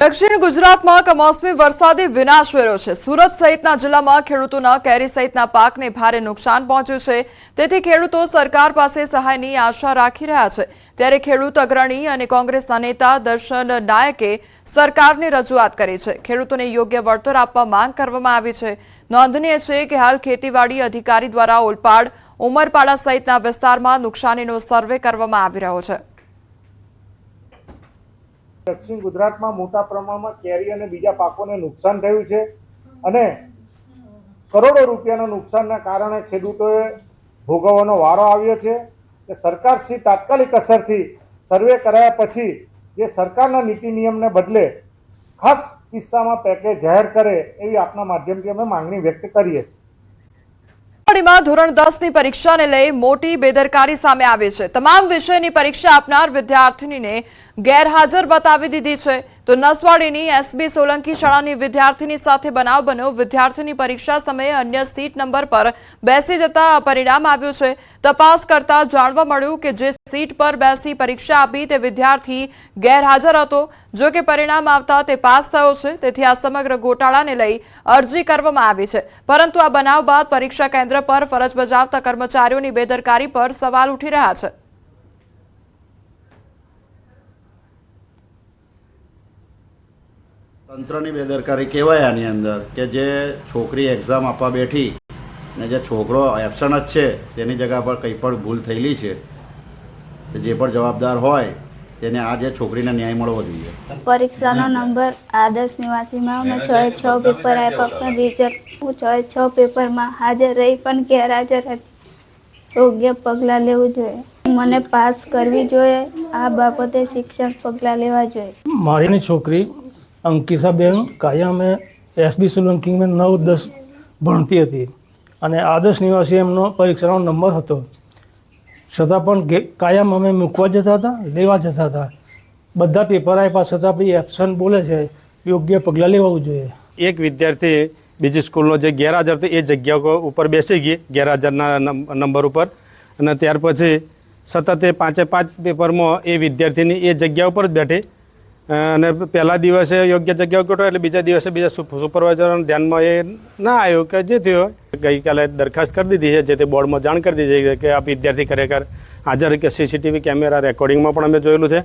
દક્ષિણ ગુજરાતમાં કમોસમી વરસાદે વિનાશ વેર્યો છે। સુરત સહિતના જિલ્લામાં ખેડૂતોના કેરી સહિતના પાકને ભારે નુકસાન પહોંચ્યું છે। તેથી ખેડૂતો સરકાર પાસે સહાયની આશા રાખી રહ્યા છે। ત્યારે ખેડૂત અગ્રણી અને કોંગ્રેસના નેતા દર્શન નાયકે સરકારને રજૂઆત કરી છે। ખેડૂતોને યોગ્ય વળતર આપવા માંગ કરવામાં આવી છે। નોંધનીય છે કે હાલ ખેતીવાડી અધિકારી દ્વારા ઓલપાડ, ઉમરપાડા સહિતના વિસ્તારમાં નુકસાનીનો સર્વે કરવામાં આવી રહ્યો છે। दक्षिण गुजरात में मोटा प्रमाण में केरी और बीजा पाकों ने नुकसान थयुं छे अने करोड़ों रूपियाना नुकसान कारण खेडूतोए भोगवવાનો वारो आव्यो छे। सरकार श्री तात्कालिक असरथी सर्वे कराया पछी जे सरकारना नीति नियमने बदले खास किस्सामां पेकेज जाहेर करे एवी आपना माध्यमथी अमे मांगणी व्यक्त करीए छीए। ધોરણ 10 ની પરીક્ષાને લઈ મોટી બેદરકારી સામે આવી છે। તમામ વિષયની પરીક્ષા આપનાર વિદ્યાર્થીનીને ગેરહાજર બતાવી દીધી છે। તો નસવાડીની એસબી સોલંકી શાળાની વિદ્યાર્થીની સાથે બનાવ બન્યો। વિદ્યાર્થીની પરીક્ષા સમયે અન્ય સીટ નંબર પર બેસી જતા પરિણામ આવ્યું છે। તપાસ કરતા જાણવા મળ્યું કે જે સીટ પર બેસી પરીક્ષા આપી તે વિદ્યાર્થી ગેરહાજર હતો। જો કે પરિણામ આવતા તે પાસ થયો છે। તેથી આ સમગ્ર ગોટાળાને લઈ અરજી કરવામાં આવી છે। પરંતુ આ બનાવ બાદ પરીક્ષા કેન્દ્ર પર ફરજ બજાવતા કર્મચારીઓની બેદરકારી પર સવાલ ઉઠી રહ્યા છે। તંત્રની બેદરકારી કહેવાય આની અંદર કે જે છોકરી એક્ઝામ આપવા બેઠી ને જે છોકરો એબસન્ટ જ છે તેની જગ્યા પર કંઈ પણ ભૂલ થયેલી છે જે પણ જવાબદાર હોય તેને આ જે છોકરીને ન્યાય મળવો જોઈએ। પરીક્ષાનો નંબર આદર્શ નિવાસીમાં મેં 6 પેપર આપ્યા પણ રિઝલ્ટ હું 6 પેપરમાં હાજર રહી પણ ગેરહાજર હતી। યોગ્ય પગલાં લેવું જોઈએ, મને પાસ કરવી જોઈએ। આ બાબતે શિક્ષણ પગલાં લેવા જોઈએ। મારી છોકરી અંકિશાબેન કાયમે એસબી સોલંકી में 9-10 ભણતી હતી અને આદર્શ નિવાસી એમનો પરીક્ષાનો નંબર હતો। છતાં પણ કાયમ અમે મૂકવા જતા હતા, લેવા જતા હતા। બધા પેપર આપ્યા છતાં બી એબસન્ટ બોલે છે। યોગ્ય પગલાં લેવું જોઈએ। એક વિદ્યાર્થી બીજી સ્કૂલનો જે ગેરહાજર હતો એ જગ્યા ઉપર બેસી ગઈ ગેરહાજરના નંબર ઉપર અને ત્યાર પછી સતત એ 5 પેપરમાં એ વિદ્યાર્થીની એ જગ્યા ઉપર જ બેઠી અને પહેલા દિવસે યોગ્ય જગ્યા ગોઠવો એટલે બીજા દિવસે બીજા સુપરવાઇઝરોના ધ્યાનમાં એ ના આવ્યું કે જે થયો ગઈકાલે દરખાસ્ત કરી દીધી છે। જે તે બોર્ડમાં જાણ કરી દીધી છે કે આ વિદ્યાર્થી ખરેખર હાજર કે સીસીટીવી કેમેરા રેકોર્ડિંગમાં પણ અમે જોયેલું છે।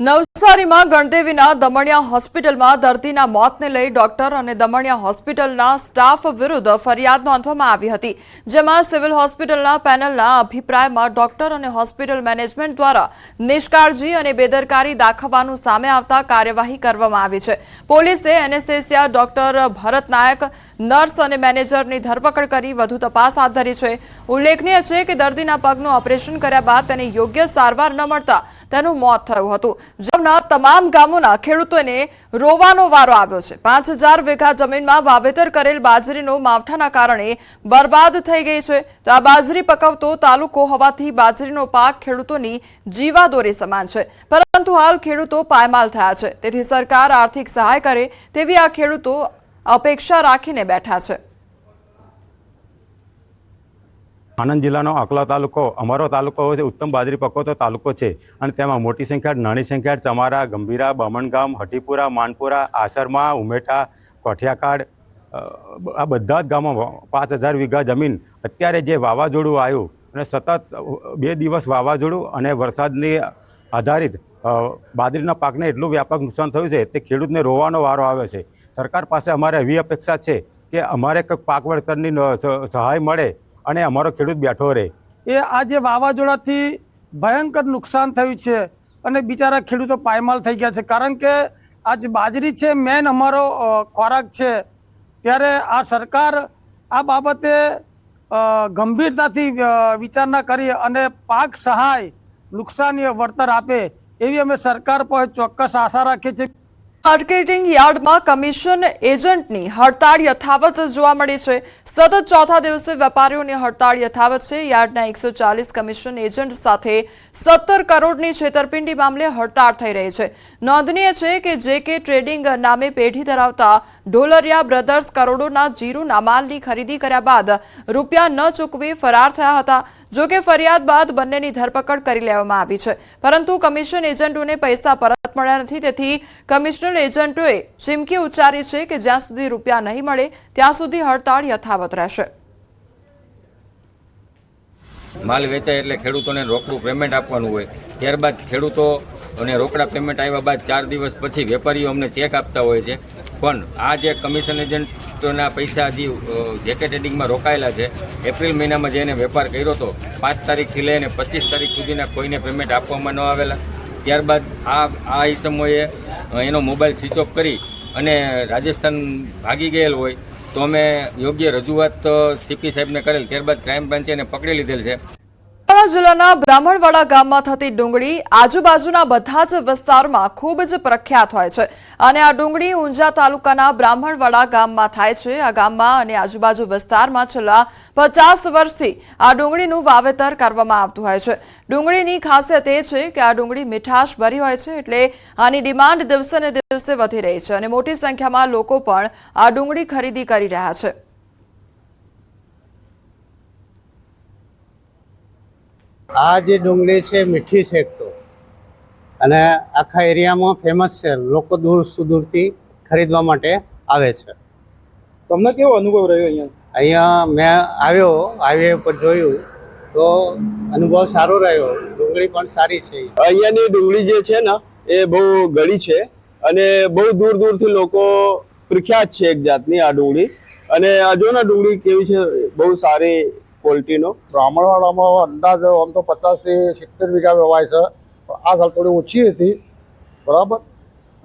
નવસારીમાં ગણદેવીના દમણિયા હોસ્પિટલમાં દર્દીના મોતને લઈ ડોક્ટર અને દમણિયા હોસ્પિટલના સ્ટાફ વિરુદ્ધ ફરિયાદ નોંધવામાં આવી હતી। જેમાં સિવિલ હોસ્પિટલના પેનલના અભિપ્રાયમાં ડોક્ટર અને હોસ્પિટલ મેનેજમેન્ટ દ્વારા નિષ્કાળજી અને બેદરકારી દાખવવાનું સામે આવતા કાર્યવાહી કરવામાં આવી છે। પોલીસે એનેસ્થેસિયા ડોક્ટર ભરત નાયક, નર્સ અને મેનેજરની ધરપકડ કરી વધુ તપાસ હાથ ધરી છે। ઉલ્લેખનીય છે કે દર્દીના પગનું ઓપરેશન કર્યા બાદ તેને યોગ્ય સારવાર ન મળતા તેનું મોત થયું હતું। જેમના તમામ ગામોના ખેડૂતોને રોવાનો વારો આવ્યો છે। 5000 વીઘા જમીનમાં વાવેતર કરેલ બાજરીનો માવઠાના કારણે બરબાદ થઈ ગઈ છે। તો આ બાજરી પકવતો તાલુકો હોવાથી બાજરીનો પાક ખેડૂતોની જીવાદોરી સમાન છે। પરંતુ હાલ ખેડૂતો પાયમાલ થયા છે। તેથી સરકાર આર્થિક સહાય કરે તેવી આ ખેડૂતો અપેક્ષા રાખીને બેઠા છે। આણંદ જિલ્લાનો આકલા તાલુકો અમારો તાલુકો છે, ઉત્તમ બાજરી પકવતો તાલુકો છે અને તેમાં મોટી સંખ્યા, નાની સંખ્યા, ચમારા, ગંભીરા, બમણગામ, હટીપુરા, માનપુરા, આસરમા, ઉમેઠા, કોઠિયાકાડ આ બધા જ ગામોમાં 5000 વીઘા જમીન અત્યારે જે વાવાઝોડું આવ્યું અને સતત 2 દિવસ વાવાઝોડું અને વરસાદની આધારિત બાજરીના પાકને એટલું વ્યાપક નુકસાન થયું છે તે ખેડૂતને રોવાનો વારો આવે છે। સરકાર પાસે અમારે એવી અપેક્ષા છે કે અમારે કંઈક પાક વળતરની સહાય મળે અને અમારો ખેડૂત બેઠો રહે। એ આ જે વાવાઝોડાથી ભયંકર નુકસાન થયું છે અને બિચારા ખેડૂતો પાયમાલ થઈ ગયા છે। કારણ કે આ જે બાજરી છે મેન અમારો ખોરાક છે। ત્યારે આ સરકાર આ બાબતે ગંભીરતાથી વિચારણા કરી અને પાક સહાય, નુકસાની વળતર આપે એવી અમે સરકાર પર ચોક્કસ આશા રાખીએ છીએ। માર્કેટિંગ યાર્ડમાં કમિશન એજન્ટની હડતાળ યથાવત જોવા મળી છે। સતત ચોથા દિવસે વેપારીઓની હડતાળ યથાવત છે। યાર્ડના 140 કમિશન એજન્ટ સાથે 17 કરોડની છેતરપિંડી મામલે હડતાળ થઈ રહી છે। નોંધનીય છે કે જેકે ટ્રેડિંગ નામે પેઢી ધરાવતા ઢોલરિયા બ્રધર્સ કરોડોના જીરુના માલની ખરીદી કર્યા બાદ રૂપિયા ન ચૂકવી ફરાર થયા હતા। જો કે ફરિયાદ બાદ બંનેની ધરપકડ કરી લેવામાં આવી છે, પરંતુ કમિશન એજન્ટોને પૈસા પરત મળ્યા નથી. તેથી કમિશનર એજન્ટોએ ચીમકી ઉચ્ચારી છે કે જ્યાં સુધી રૂપિયા નહીં મળે ત્યાં સુધી હડતાળ યથાવત રહેશે. માલ વેચાય એટલે ખેડૂતોને રોકડું પેમેન્ટ આપવાનું હોય, ત્યારબાદ ખેડૂતોને રોકડા પેમેન્ટ આવ્યા બાદ 4 દિવસ પછી વેપારીઓ અમને ચેક આપતા હોય છે. પણ આ જે કમિશન એજન્ટોના પૈસા હજી જેકે ટ્રેડિંગમાં રોકાયેલા છે, એપ્રિલ મહિનામાં જે એને વેપાર કર્યો હતો 5 તારીખથી લઈને 25 તારીખ સુધીના કોઈને પેમેન્ટ આપવામાં ન આવેલા. ત્યારબાદ આ ઈસમોએ એનો મોબાઈલ સ્વિચ ઓફ કરી અને રાજસ્થાન ભાગી ગયેલ હોય તો અમે યોગ્ય રજૂઆત સીપી સાહેબને કરેલ. ત્યારબાદ ક્રાઇમ બ્રાન્ચે એને પકડી લીધેલ છે. મહેસાણા જિલ્લાના બ્રાહ્મણવાડા ગામમાં થતી ડુંગળી આજુબાજુના બધા જ વિસ્તારમાં ખૂબ જ પ્રખ્યાત હોય છે અને આ ડુંગળી ઊંઝા તાલુકાના બ્રાહ્મણવાડા ગામમાં થાય છે. આ ગામમાં અને આજુબાજુ વિસ્તારમાં છેલ્લા 50 વર્ષથી આ ડુંગળીનું વાવેતર કરવામાં આવતું હોય છે. ડુંગળીની ખાસિયત એ છે કે આ ડુંગળી મીઠાશ ભરી હોય છે, એટલે આની ડિમાન્ડ દિવસે ને દિવસે વધી રહી છે અને મોટી સંખ્યામાં લોકો પણ આ ડુંગળી ખરીદી કરી રહ્યા છે. આ જે ડુંગળી છે મીઠી છે એક તો, અને આખા એરિયામાં ફેમસ છે. લોકો દૂર સુદૂરથી ખરીદવા માટે આવે છે. તમને કેવો અનુભવ રહ્યો અહીંયા મેં આવ્યો, હાઈવે ઉપર જોયું તો અનુભવ સારો રહ્યો. ડુંગળી પણ સારી છે. અહીંયાની ડુંગળી જે છે ને એ બહુ ગળી છે અને બહુ દૂર દૂરથી લોકો પ્રખ્યાત છે એક જાતની આ ડુંગળી. અને આ જો ને ડુંગળી કેવી છે, બહુ સારી ક્વોલિટીનો. બ્રાહ્મણવાડામાં અંદાજ આમ તો 50 થી 70 વીઘા વવાય છે. આ સાલ થોડી ઓછી હતી, બરાબર.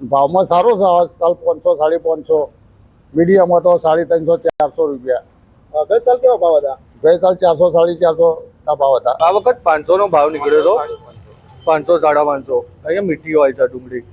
ભાવમાં સારો છે. આ સાલ 500 550, મીડિયમમાં તો 350 400 રૂપિયા. ગત સાલ કેવા ભાવ હતા? ગઈ સાલ 400 450 ના ભાવ હતા. આ વખત 500 નો ભાવ નીકળ્યો હતો. 500 550 અહીંયા મીઠી હોય છે ડુંગળી.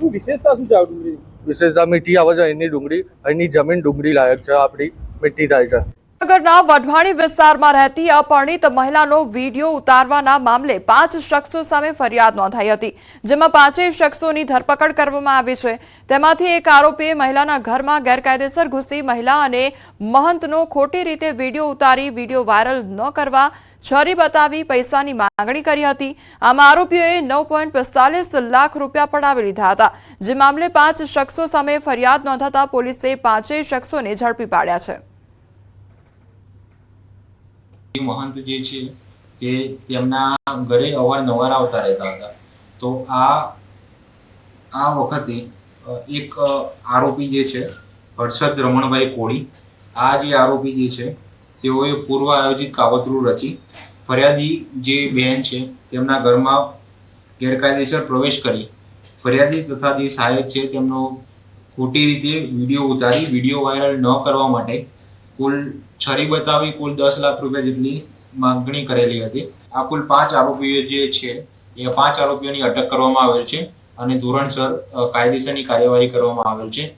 શું વિશેષતા શું છે આ ડુંગળી? વિશેષતા મીઠી આવે છે અહીંની ડુંગળી. અહીંની જમીન ડુંગળી લાયક છે, આપણી મીઠી થાય છે. નગરના વઢવાણી વિસ્તારમાં રહેતી અપરિણીત મહિલાનો વિડીયો ઉતારવાના મામલે 5 શખ્સો સામે ફરિયાદ નોંધાઈ હતી, જેમાં 5 શખ્સોની ધરપકડ કરવામાં આવી છે. તેમાંથી એક આરોપીએ મહિલાના ઘરમાં ગેરકાયદેસર ઘૂસી મહિલા અને મહંતનો ખોટી રીતે વિડીયો ઉતારી વિડીયો વાયરલ ન કરવા છરી બતાવી પૈસાની માંગણી કરી હતી. આમાં આરોપીઓએ 9.45 લાખ રૂપિયા પડાવી લીધા હતા, જે મામલે 5 શખ્સો સામે ફરિયાદ નોંધાતા પોલીસે 5 શખ્સોને ઝડપી પાડ્યા છે. મહંત જે છે તે તેમના ઘરે અવારનવાર આવતા રહેતા હતા. તો આ વખતે એક આરોપી જે છે હર્ષદ રમણભાઈ કોળી, આ જે આરોપી જે છે તેઓએ પૂર્વ આયોજિત કાવતરું રચી ફરિયાદી જે બહેન છે તેમના ઘરમાં ગેરકાયદેસર પ્રવેશ કરી ફરિયાદી તથા જે સહાયક છે તેમનો ખોટી રીતે વિડીયો ઉતારી વિડીયો વાયરલ ન કરવા માટે કુલ છરી બતાવી કુલ 10 લાખ રૂપિયા જેટલી માંગણી કરેલી હતી. આ કુલ 5 આરોપીઓ જે છે એ 5 આરોપીઓની અટક કરવામાં આવેલ છે અને ધોરણસર કાયદેસરની કાર્યવાહી કરવામાં આવેલ છે.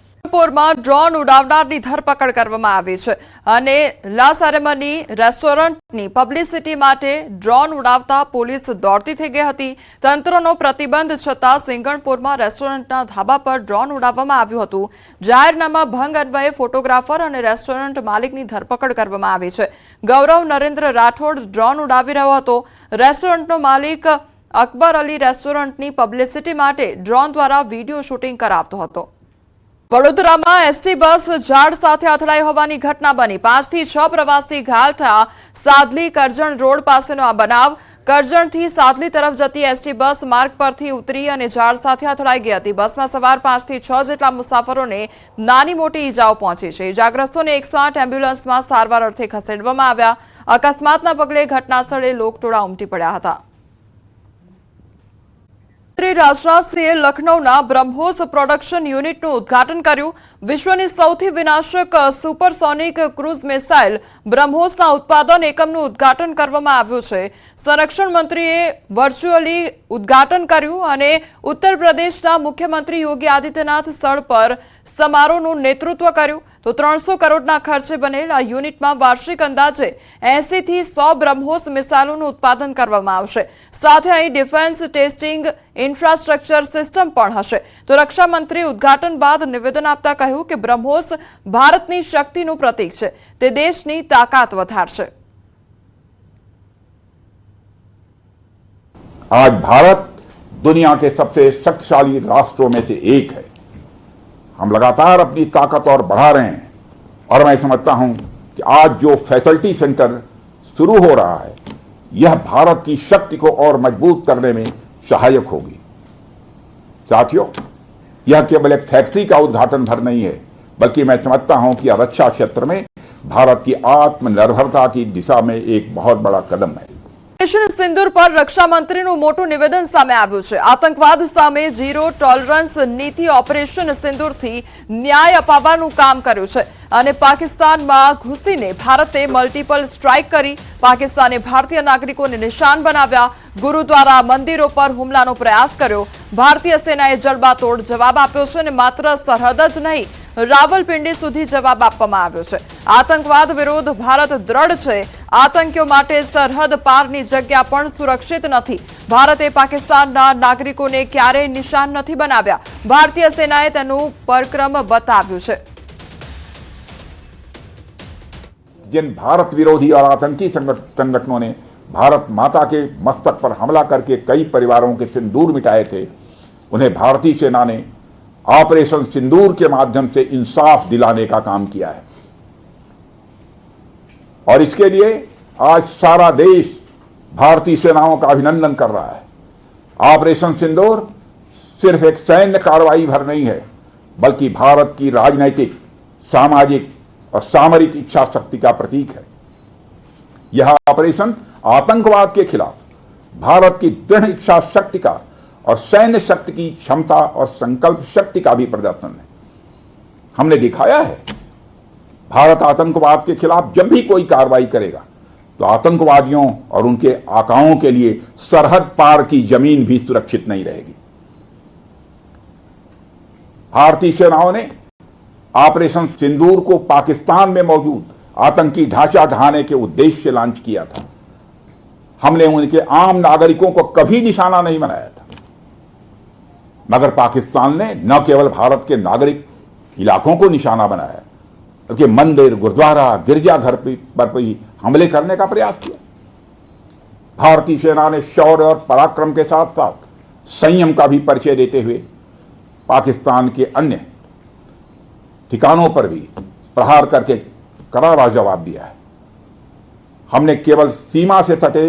માં ડ્રોન ઉડાવનારની ધરપકડ કરવામાં આવી છે અને લા સેરેમની રેસ્ટોરન્ટની પબ્લિસિટી માટે ડ્રોન ઉડાવતા પોલીસ દોડતી થઈ ગઈ હતી. તંત્રનો પ્રતિબંધ છતાં સિંગણપુરમાં રેસ્ટોરન્ટના ધાબા પર ડ્રોન ઉડાવવામાં આવ્યું હતું. જાહેરનામા ભંગ અન્વયે ફોટોગ્રાફર અને રેસ્ટોરન્ટ માલિકની ધરપકડ કરવામાં આવી છે. ગૌરવ નરેન્દ્ર રાઠોડ ડ્રોન ઉડાવી રહ્યો હતો. રેસ્ટોરન્ટનો માલિક અકબર અલી રેસ્ટોરન્ટની પબ્લિસિટી માટે ડ્રોન દ્વારા વિડીયો શૂટિંગ કરાવતો હતો. વડોદરામાં એસટી બસ ઝાડ સાથે અથડાઈ હોવાની ઘટના બની. 5 થી 6 પ્રવાસી ઘાયલ થયા. સાદલી કરજણ રોડ પાસેનો આ બનાવ. કરજણથી સાદલી તરફ જતી એસટી બસ માર્ગ પરથી ઉતરી અને ઝાડ સાથે અથડાઈ ગઈ હતી. બસમાં સવાર 5 થી 6 જેટલા મુસાફરોને નાની મોટી ઈજાઓ પહોંચી છે. ઈજાગ્રસ્તોને 108 એમ્બ્યુલન્સમાં સારવાર અર્થે ખસેડવામાં આવ્યા. અકસ્માતના પગલે ઘટનાસ્થળે લોકટોળા ઉમટી પડ્યા હતા. રાજનાથસિંહે લખનૌના બ્રહ્મોસ પ્રોડક્શન યુનિટનું ઉદ્ઘાટન કર્યું. વિશ્વની સૌથી વિનાશક સુપરસોનિક ક્રૂઝ મિસાઇલ બ્રહ્મોસના ઉત્પાદન એકમનું ઉદ્ઘાટન કરવામાં આવ્યું છે. સંરક્ષણ મંત્રીએ વર્ચ્યુઅલી ઉદ્ઘાટન કર્યું અને ઉત્તર પ્રદેશના મુખ્યમંત્રી યોગી આદિત્યનાથ સ્થળ પર સમારોહનું નેતૃત્વ કર્યું. તો 300 કરોડના ખર્ચે બનેલ આ યુનિટમાં વાર્ષિક અંદાજે 80 થી 100 બ્રહ્મોસ મિસાઇલોનું ઉત્પાદન કરવામાં આવશે. સાથે અહીં ડિફેન્સ ટેસ્ટિંગ ઇન્ફ્રાસ્ટ્રક્ચર સિસ્ટમ પણ હશે. તો રક્ષા મંત્રીએ ઉદ્ઘાટન બાદ નિવેદન આપતા કહ્યું કે બ્રહ્મોસ ભારતની શક્તિનું પ્રતીક છે. તે દેશની તાકાત વધારશે. आज भारत दुनिया के सबसे शक्तिशाली राष्ट्रों में से एक है। हम लगातार अपनी ताकत और बढ़ा रहे हैं और मैं समझता हूं कि आज जो फैसिलिटी सेंटर शुरू हो रहा है यह भारत की शक्ति को और मजबूत करने में सहायक होगी। साथियों, यह केवल एक फैक्ट्री का उद्घाटन भर नहीं है, बल्कि मैं समझता हूं कि यह रक्षा क्षेत्र में भारत की आत्मनिर्भरता की दिशा में एक बहुत बड़ा कदम है। ઓપરેશન સિંદૂર પર રક્ષા મંત્રીનું મોટું નિવેદન સામે આવ્યું છે। આતંકવાદ સામે ઝીરો ટોલરન્સ નીતિ ઓપરેશન સિંદૂરથી ન્યાય અપાવવાનું કામ કર્યું છે અને પાકિસ્તાનમાં ઘૂસીને ભારતે મલ્ટીપલ સ્ટ્રાઇક કરી પાકિસ્તાને ભારતીય નાગરિકોને નિશાન બનાવ્યા, ગુરુદ્વારા મંદિરો પર હુમલાનો પ્રયાસ કર્યો। ભારતીય સેનાએ જડબાતોડ જવાબ આપ્યો છે અને માત્ર સરહદ જ નહીં રાવલપિંડી સુધી જવાબ આપવામાં આવ્યો છે। આતંકવાદ વિરુદ્ધ ભારત દ્રઢ છે। આતંકીઓ માટે સરહદ પારની જગ્યા પણ સુરક્ષિત નથી। ભારતે પાકિસ્તાનના નાગરિકોને ક્યારેય નિશાન નથી બનાવ્યા। ભારતીય સેનાએ તેનું પરાક્રમ બતાવ્યું છે। जिन भारत विरोधी और आतंकी संगठनों ने भारत माता के मस्तक पर हमला करके कई परिवारों के सिंदूर मिटाए थे, उन्हें भारतीय सेना ने ऑपरेशन सिंदूर के माध्यम से इंसाफ दिलाने का काम किया है और इसके लिए आज सारा देश भारतीय सेनाओं का अभिनंदन कर रहा है। ऑपरेशन सिंदूर सिर्फ एक सैन्य कार्रवाई भर नहीं है, बल्कि भारत की राजनैतिक, सामाजिक और सामरिक इच्छा शक्ति का प्रतीक है। यह ऑपरेशन आतंकवाद के खिलाफ भारत की दृढ़ इच्छा शक्ति का और सैन्य शक्ति की क्षमता और संकल्प शक्ति का भी प्रदर्शन है। हमने दिखाया है भारत आतंकवाद के खिलाफ जब भी कोई कार्रवाई करेगा तो आतंकवादियों और उनके आकाओं के लिए सरहद पार की जमीन भी सुरक्षित नहीं रहेगी। भारतीय सेनाओं ने ऑपरेशन सिंदूर को पाकिस्तान में मौजूद आतंकी ढांचा ढहाने के उद्देश्य से लॉन्च किया था। हमने उनके आम नागरिकों को कभी निशाना नहीं बनाया था, मगर पाकिस्तान ने न केवल भारत के नागरिक इलाकों को निशाना बनाया, बल्कि मंदिर, गुरुद्वारा, गिरजाघर पर भी हमले करने का प्रयास किया। भारतीय सेना ने शौर्य और पराक्रम के साथ साथ संयम का भी परिचय देते हुए पाकिस्तान के अन्य ठिकानों पर भी प्रहार करके करारा जवाब दिया है। हमने केवल सीमा से सटे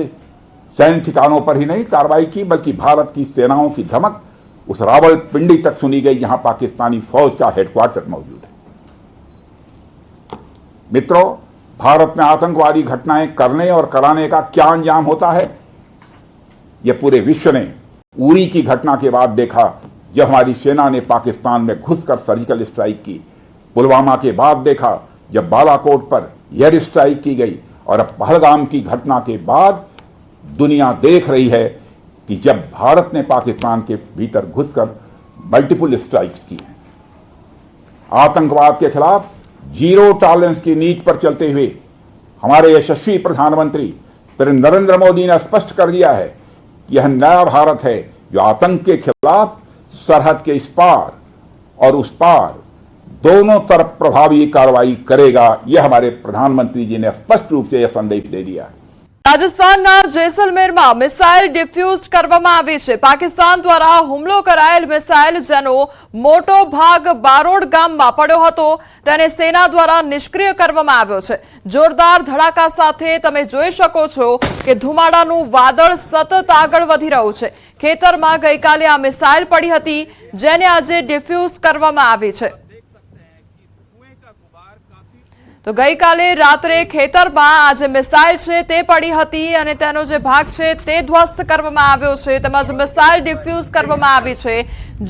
सैन्य ठिकानों पर ही नहीं कार्रवाई की, बल्कि भारत की सेनाओं की धमक उस रावलपिंडी तक सुनी गई जहां पाकिस्तानी फौज का हेडक्वार्टर मौजूद है। मित्रों, भारत में आतंकवादी घटनाएं करने और कराने का क्या अंजाम होता है, यह पूरे विश्व ने उरी की घटना के बाद देखा, जब हमारी सेना ने पाकिस्तान में घुसकर सर्जिकल स्ट्राइक की। पुलवामा के बाद देखा जब बालाकोट पर एयर स्ट्राइक की गई, और अब पहलगाम की घटना के बाद दुनिया देख रही है कि जब भारत ने पाकिस्तान के भीतर घुसकर मल्टीपल स्ट्राइक्स की हैं। आतंकवाद के खिलाफ जीरो टॉलरेंस की नीति पर चलते हुए हमारे यशस्वी प्रधानमंत्री नरेंद्र मोदी ने स्पष्ट कर दिया है कि यह नया भारत है जो आतंक के खिलाफ सरहद के इस पार और उस पार दोनों तरफ प्रभावी कार्रवाई करेगा। यह हमारे प्रधानमंत्री जी ने स्पष्ट रूप से यह संदेश दे दिया है। રાજસ્થાનના જેસલમેરમાં મિસાઇલ ડિફ્યુઝ કરવામાં આવી છે। પાકિસ્તાન દ્વારા હુમલો કરાયેલ મિસાઇલ જેનો મોટો ભાગ બારોડ ગામમાં પડ્યો હતો તેને સેના દ્વારા નિષ્ક્રિય કરવામાં આવ્યો છે। જોરદાર ધડાકા સાથે તમે જોઈ શકો છો કે ધુમાડાનું વાદળ સતત આગળ વધી રહ્યું છે। ખેતરમાં ગઈકાલે આ મિસાઇલ પડી હતી જેને આજે ડિફ્યુઝ કરવામાં આવી છે। તો ગઈકાલે રાત્રે ખેતરમાં આ જે મિસાઇલ છે તે પડી હતી અને તેનો જે ભાગ છે તે ધ્વસ્ત કરવામાં આવ્યો છે, તેમજ મિસાઇલ ડિફ્યુઝ કરવામાં આવી છે।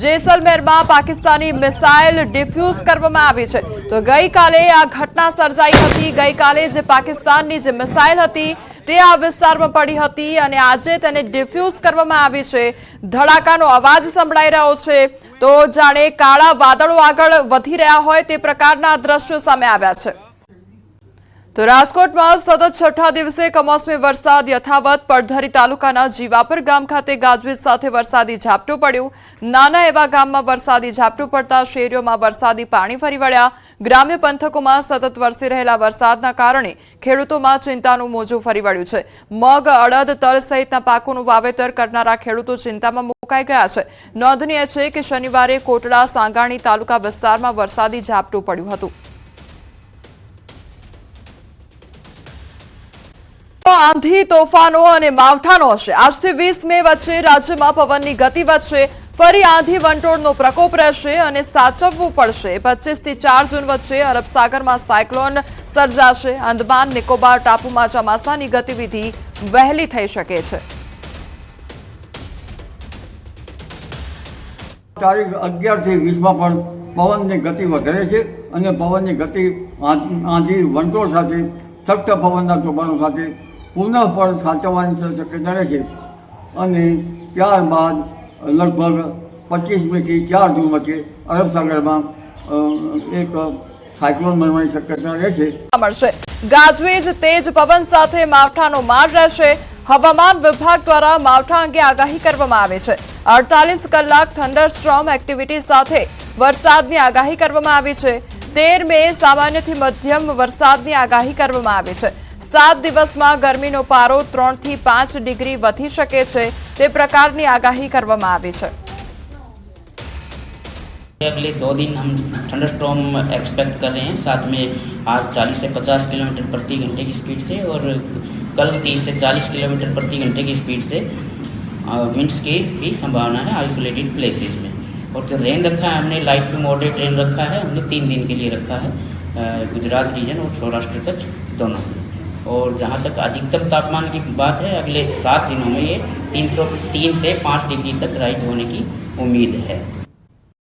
જેસલમેરમાં પાકિસ્તાની મિસાઇલ ડિફ્યુઝ કરવામાં આવી છે। તો ગઈકાલે આ ઘટના સર્જાઈ હતી। ગઈકાલે જે પાકિસ્તાનની જે મિસાઇલ હતી તે આ વિસ્તારમાં પડી હતી અને આજે તેને ડિફ્યુઝ કરવામાં આવી છે। ધડાકાનો અવાજ સંભળાઈ રહ્યો છે, તો જાણે કાળા વાદળો આગળ વધી રહ્યા હોય તે પ્રકારના દ્રશ્યો સામે આવ્યા છે। તો રાજકોટમાં સતત છઠ્ઠા દિવસે કમોસમી વરસાદ યથાવત. પડધરી તાલુકાના જીવાપર ગામ ખાતે ગાજવીજ સાથે વરસાદી ઝાપટું પડ્યું. નાના એવા ગામમાં વરસાદી ઝાપટું પડતા શેરીઓમાં વરસાદી પાણી ફરી વળ્યા. ગ્રામ્ય પંથકોમાં સતત વરસી રહેલા વરસાદના કારણે ખેડૂતોમાં ચિંતાનું મોજું ફરી વળ્યું છે. મગ, અડદ, તલ સહિતના પાકોનું વાવેતર કરનારા ખેડૂતો ચિંતામાં મુકાઈ ગયા છે. નોંધનીય છે કે શનિવારે કોટડા, સાંગાણી તાલુકા વિસ્તારમાં વરસાદી ઝાપટું પડ્યું હતું. આંધી, તોફાનો અને માવઠાનો હશે. આજથી 20 મે વચ્ચે રાજ્યમાં પવનની ગતિ વધશે. ફરી આંધી વંટોળનો પ્રકોપ રહેશે અને સાચવવું પડશે. 25 થી 4 જૂન વચ્ચે અરબ સાગરમાં સાયક્લોન સર્જાશે. અંદમાન નિકોબાર ટાપુમાં ચોમાસાની ગતિવિધિ વહેલી થઈ શકે છે. તારીખ 11 થી 20 માં પણ પવનની ગતિ વધારે છે અને પવનની ગતિ આંધી વંટોળ સાથે સખ્ત પવનના તોફાનો સાથે પુનઃ પણ સાચવવાની શક્યતા રહેશે અને ત્યારબાદ લગભગ 25 થી 4 જૂન વચ્ચે અરબ સાગરમાં એક સાયક્લોન બનવાની શક્યતા રહેશે. ગાજવીજ, તેજ પવન સાથે માવઠાનો માર રહેશે. હવામાન વિભાગ દ્વારા માવઠા અંગે આગાહી કરવામાં આવી છે. 48 કલાક થંડરસ્ટ્રોમ એક્ટિવિટી સાથે વરસાદની આગાહી કરવામાં આવી છે. 13 મે સામાન્યથી મધ્યમ વરસાદની આગાહી કરવામાં આવી છે. 7 દિવસમાં ગરમીનો પારો 3 થી 5 ડિગ્રી વધી શકે છે તે પ્રકારની આગાહી કરવામાં આવી છે. अगले 2 दिन हम थंडरस्टॉर्म एक्सपेक्ट कर रहे हैं. साथ में आज 40 से 50 किलोमीटर प्रति घंटे की स्पीड से और कल 30 से 40 किलोमीटर प्रति घंटे की स्पीड से विंड्स की भी संभावना है आइसोलेटेड प्लेसेस में. और जो रेन रखा है हमने लाइट टू मॉडरेट रेन रखा है. हमने 3 दिन के लिए रखा है गुजरात रीजन और सौराष्ट्र कच्छ दोनों. और जहाँ तक अधिकतम तापमान की बात है अगले 7 दिनों में ये 3 से 5 डिग्री तक राइज होने की उम्मीद है.